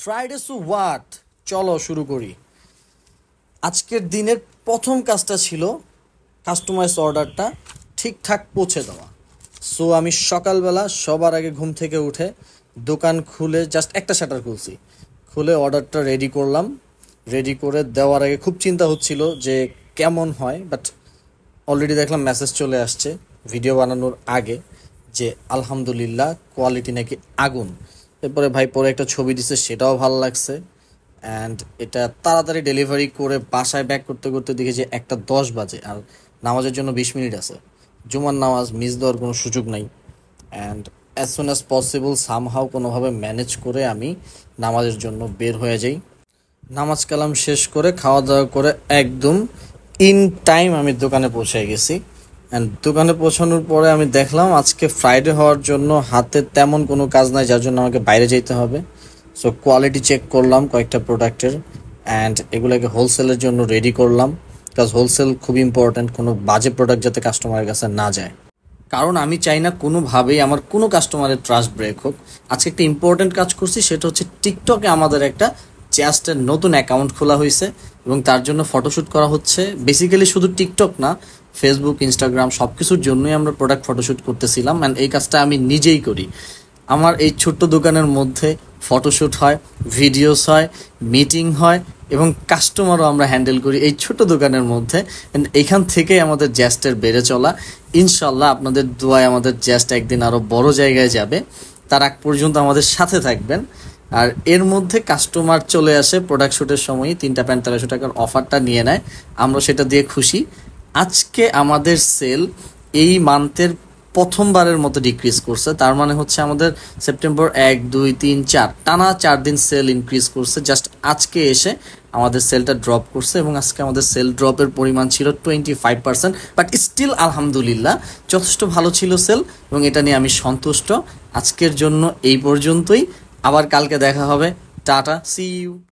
Friday so what, চলো শুরু করি। আজকের দিনের প্রথম কাজটা ছিল কাস্টমাইজ অর্ডারটা ঠিকঠাক পৌঁছে দেওয়া। সো আমি সকালবেলা সবার আগে ঘুম থেকে উঠে দোকান খুলে জাস্ট একটা শাটার খুলছি, খুলে অর্ডারটা রেডি করলাম। রেডি করে দেওয়ার আগে খুব চিন্তা হচ্ছিল যে কেমন হয়, বাট অলরেডি দেখলাম মেসেজ চলে আসছে ভিডিও বানানোর আগে যে আলহামদুলিল্লাহ কোয়ালিটি নাকি আগুন। এরপরে ভাই পরে একটা ছবি দিছে, সেটাও ভালো লাগছে। অ্যান্ড এটা তাড়াতাড়ি ডেলিভারি করে বাসায় ব্যাক করতে করতে দেখি যে 1:10 বাজে, আর নামাজের জন্য 20 মিনিট আছে। জুমার নামাজ মিস দেওয়ার কোনো সুযোগ নাই। And as soon as possible somehow কোনোভাবে ম্যানেজ করে আমি নামাজের জন্য বের হয়ে যাই। নামাজ কালাম শেষ করে খাওয়া দাওয়া করে একদম ইন টাইম আমি দোকানে পৌঁছে গেছি। অ্যান্ড দোকানে পৌঁছানোর পরে আমি দেখলাম আজকে ফ্রাইডে হওয়ার জন্য হাতে তেমন কোনো কাজ নাই, যার জন্য আমাকে বাইরে যেতে হবে। সো কোয়ালিটি চেক করলাম কয়েকটা প্রোডাক্টের, অ্যান্ড এগুলোকে হোলসেলের জন্য রেডি করলাম। বিকজ হোলসেল খুব ইম্পর্ট্যান্ট, কোনো বাজে প্রোডাক্ট যাতে কাস্টমারের কাছে না যায়, কারণ আমি চাই না কোনোভাবেই আমার কোনো কাস্টমারের ট্রাস্ট ব্রেক হোক। আজকে একটা ইম্পর্ট্যান্ট কাজ করছি, সেটা হচ্ছে টিকটকে আমাদের একটা জাস্টের নতুন অ্যাকাউন্ট খোলা হয়েছে এবং তার জন্য ফটোশ্যুট করা হচ্ছে। বেসিক্যালি শুধু টিকটক না, ফেসবুক, ইনস্টাগ্রাম সব কিছুর জন্যই আমরা প্রোডাক্ট ফটোশ্যুট করতেছিলাম। অ্যান্ড এই কাজটা আমি নিজেই করি। আমার এই ছোট্ট দোকানের মধ্যে ফটোশ্যুট হয়, ভিডিওস হয়, মিটিং হয় এবং কাস্টমারও আমরা হ্যান্ডেল করি এই ছোট দোকানের মধ্যে। অ্যান্ড এইখান থেকেই আমাদের জ্যাস্টের বেড়ে চলা। ইনশাল্লাহ আপনাদের দোয়ায় আমাদের জ্যাস্ট একদিন আরও বড় জায়গায় যাবে। তার আগ পর্যন্ত আমাদের সাথে থাকবেন। আর এর মধ্যে কাস্টমার চলে আসে প্রোডাক্ট শ্যুটের সময়ই 3টা প্যান্ট 1300 টাকার অফারটা নিয়ে নেয়, আমরা সেটা দিয়ে খুশি। আজকে আমাদের সেল এই মান্থের প্রথমবারের মতো ডিক্রিজ করছে। তার মানে হচ্ছে আমাদের সেপ্টেম্বর 1, 2, 3, 4 টানা 4 দিন সেল ইনক্রিজ করছে। জাস্ট আজকে এসে আমাদের সেলটা ড্রপ করছে এবং আজকে আমাদের সেল ড্রপের পরিমাণ ছিল 25%, বাট স্টিল আলহামদুলিল্লাহ যথেষ্ট ভালো ছিল সেল এবং এটা নিয়ে আমি সন্তুষ্ট। আজকের জন্য এই পর্যন্তই, আবার কালকে দেখা হবে। Tata, see you.